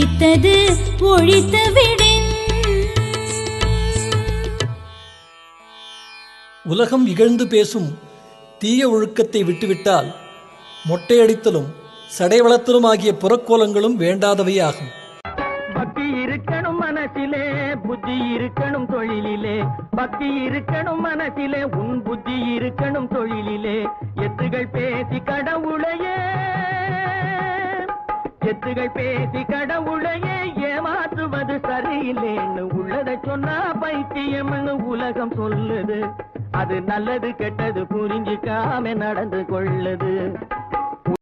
பிடித்தது ஒழித்து விடின். உலகம் இகழ்ந்து பேசும் தீய ஒழுக்கத்தை விட்டுவிட்டால் மொட்டையடித்தலும் சடைவளத்தலும் ஆகிய புறக்கோலங்களும் வேண்டாதவையாகும். பக்தி இருக்கணும் மனசிலே, புத்தி இருக்கணும் தொழிலிலே. பக்தி இருக்கணும் மனசிலே, உன் புத்தி இருக்கணும் தொழிலிலே. எத்துகள் பேசி கடவுளையே, எத்துகள் பேசி கடவுளையே ஏமாற்றுவது சரியில்லைன்னு உள்ளதை சொன்னா பைத்தியம்னு உலகம் சொல்லுது. அது நல்லது கெட்டது புரிஞ்சுக்காம நடந்து கொள்ளுது.